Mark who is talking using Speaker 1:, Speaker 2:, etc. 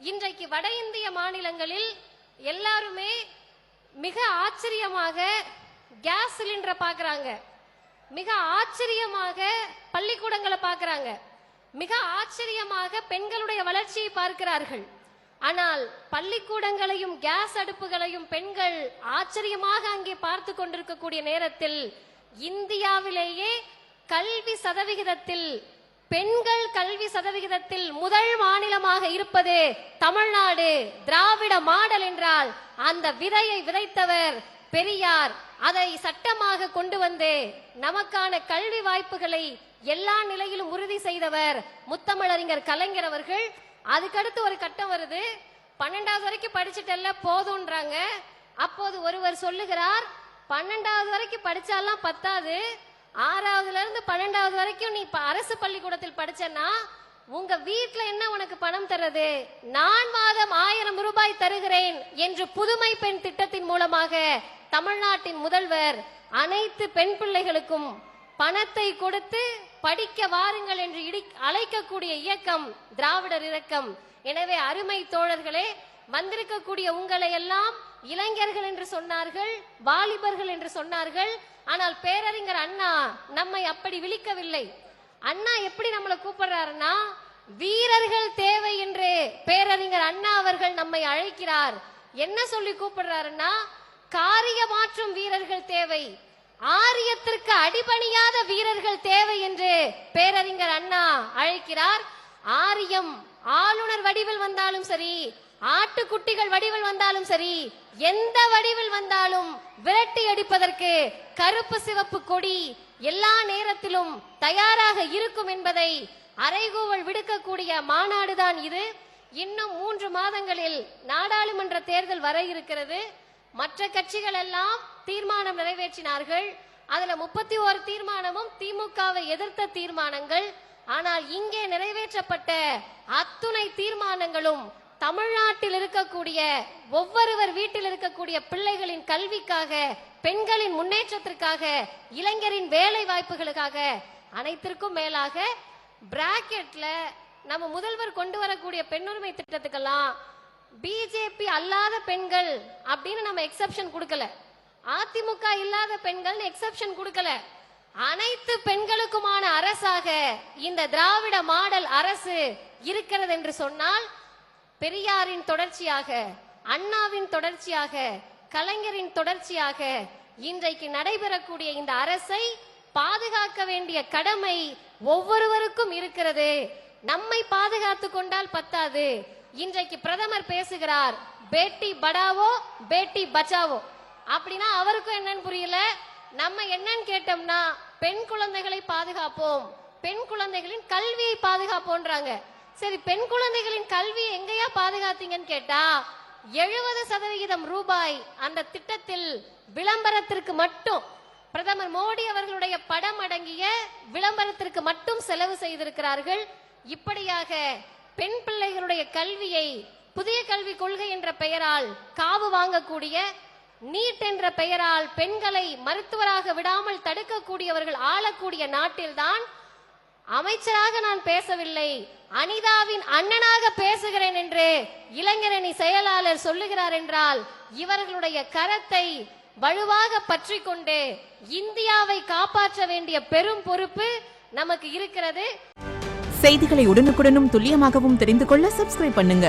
Speaker 1: இன்றைக்கு வட இந்திய மாநிலங்களில் எல்லாருமே மிக ஆச்சரியமாக கேஸ் சிலிண்டரை பார்க்கறாங்க, மிக ஆச்சரியமாக பள்ளிக்கூடங்களை பார்க்கறாங்க, மிக ஆச்சரியமாக பெண்களுடைய வளர்ச்சியை பார்க்கிறார்கள். ஆனால் பள்ளிக்கூடங்களையும் கேஸ் அடுப்புகளையும் பெண்கள் ஆச்சரியமாக அங்கே பார்த்து கொண்டிருக்கக்கூடிய நேரத்தில் இந்தியாவிலேயே கல்வி சதவிகிதத்தில் பெண்கள் கல்வி சதவிகிதத்தில் முதல் மாநிலமாக இருப்பது தமிழ்நாடு. திராவிட மாடல் என்றால் அந்த விதையை விதைத்தவர் பெரியார். அதை சட்டமாக கொண்டு வந்து நமக்கான கல்வி வாய்ப்புகளை எல்லா நிலையிலும் உறுதி செய்தவர் முத்தமிழறிஞர் கலைஞர் அவர்கள். அதுக்கடுத்து ஒரு கட்டம் வருது, 12வது வரைக்கும் படிச்சுட்டல்ல போதும்ன்றாங்க. அப்போது ஒருவர் சொல்லுகிறார், 12வது வரைக்கும் படிச்சாலாம் பத்தாது, 6வதுல இருந்து 12வது வரைக்கும் நீ அரசு பள்ளிக்கூடத்தில் படிச்சனா உங்க வீட்டுல என்ன உனக்கு பணம் தர்றது, நான் மாதம் 1000 ரூபாய் தருகிறேன் என்று புதுமை பெண் திட்டத்தின் மூலமாக தமிழ்நாட்டின் முதல்வர் அனைத்து பெண் பிள்ளைகளுக்கும் பணத்தை கொடுத்து படிக்க வாருங்கள் என்று அழைக்கக்கூடிய இயக்கம் திராவிடர் இயக்கம். எனவே அருமை தோழர்களே, வந்திருக்கக்கூடிய உங்களை எல்லாம் இளைஞர்கள் என்று சொன்னார்கள், வாலிபர்கள் என்று சொன்னார்கள். ஆனால் பேரறிஞர் அண்ணா நம்மை அப்படி விழிக்கவில்லை. அண்ணா எப்படி நம்மளை கூப்பிடுறாருன்னா, வீரர்கள் தேவை என்று பேரறிஞர் அண்ணா அவர்கள் நம்மை அழைக்கிறார். என்ன சொல்லி கூப்பிடுறாருன்னா, காரியமாற்றும் வீரர்கள் தேவை, ஆரியத்திற்கு அடிபணியாத வீரர்கள் தேவை என்று பேரறிஞர் அண்ணா அழைக்கிறார். ஆரியம் ஆளுநர் வடிவில் வந்தாலும் சரி, ஆட்டுக்குட்டிகள் வடிவில் வந்தாலும் சரி, எந்த வடிவில் வந்தாலும் விரட்டி அடிப்பதற்கு கருப்பு சிவப்பு கொடி எல்லா நேரத்திலும் தயாராக இருக்கும் என்பதை அறைகூவல் விடுக்கக்கூடிய மாநாடுதான் இது. இன்னும் 3 மாதங்களில் நாடாளுமன்ற தேர்தல் வர இருக்கிறது. மற்ற கட்சிகள் எல்லாம் தீர்மானம் நிறைவேற்றினார்கள். அதுல 31 தீர்மானமும் திமுகவை எதிர்த்த தீர்மானங்கள். ஆனால் இங்கே நிறைவேற்றப்பட்ட அத்துணை தீர்மானங்களும் தமிழ்நாட்டில் இருக்கக்கூடிய ஒவ்வொருவர் வீட்டில் இருக்கக்கூடிய பிள்ளைகளின் கல்விக்காக, பெண்களின் முன்னேற்றத்திற்காக, இளைஞரின் வேலை வாய்ப்புகளுக்காக, அனைத்திற்கும் மேலாக பிராக்கெட்ல நம்ம முதல்வர் கொண்டு வரக்கூடிய பெண்ணுரிமை திட்டத்துக்கெல்லாம் பிஜேபி அல்லாத பெண்கள் அப்படின்னு நம்ம எக்ஸெப்ஷன் கொடுக்கல, அதிமுக இல்லாத பெண்கள் எக்ஸெப்ஷன் கொடுக்கல. அனைத்து பெண்களுக்குமான அரசாக இந்த திராவிட மாடல் அரசு இருக்கிறது என்று சொன்னால், பெரியாரின் தொடர்ச்சியாக, அண்ணாவின் தொடர்ச்சியாக, கலைஞரின் தொடர்ச்சியாக இன்றைக்கு நடைபெறக்கூடிய இந்த அரசை பாதுகாக்க வேண்டிய கடமை ஒவ்வொருவருக்கும் இருக்கிறது. நம்மை பாதுகாத்து கொண்டால் பத்தாது. இன்றைக்கு பிரதமர் பேசுகிறார், பேட்டி படாவோ பேட்டி பச்சாவோ. அப்படின்னா அவருக்கும் என்னன்னு புரியல. நம்ம என்னன்னு கேட்டோம்னா, பெண் குழந்தைகளை பாதுகாப்போம், பெண் குழந்தைகளின் கல்வியை பாதுகாப்போன்றாங்க. சரி, பெண் குழந்தைகளின் கல்வியை எங்கேயா பாதுகாத்தீங்கன்னு கேட்டா, 70% ரூபாய் அந்த திட்டத்தில் விளம்பரத்திற்கு மட்டும், பிரதமர் மோடி அவர்களுடைய படம் அடங்கிய விளம்பரத்திற்கு மட்டும் செலவு செய்திருக்கிறார்கள். இப்படியாக பெண் பிள்ளைகளுடைய கல்வியை புதிய கல்விக் கொள்கை என்ற பெயரால் காவு வாங்கக்கூடிய, நீட் என்ற பெயரால் பெண்களை மருத்துவராக விடாமல் தடுக்கக்கூடியவர்கள் ஆளக்கூடிய நாட்டில்தான் அமைச்சராக நான் பேசவில்லை, அனிதாவின் அண்ணனாக பேசுகிறேன் என்று இளைஞரணி செயலாளர் சொல்லுகிறார் என்றால், இவர்களுடைய கரத்தை வலுவாக பற்றி கொண்டு இந்தியாவை காப்பாற்ற வேண்டிய பெரும் பொறுப்பு நமக்கு இருக்கிறது.
Speaker 2: செய்திகளை உடனுக்குடனும் துல்லியமாகவும் தெரிந்து கொள்ள சப்ஸ்கிரைப் பண்ணுங்க.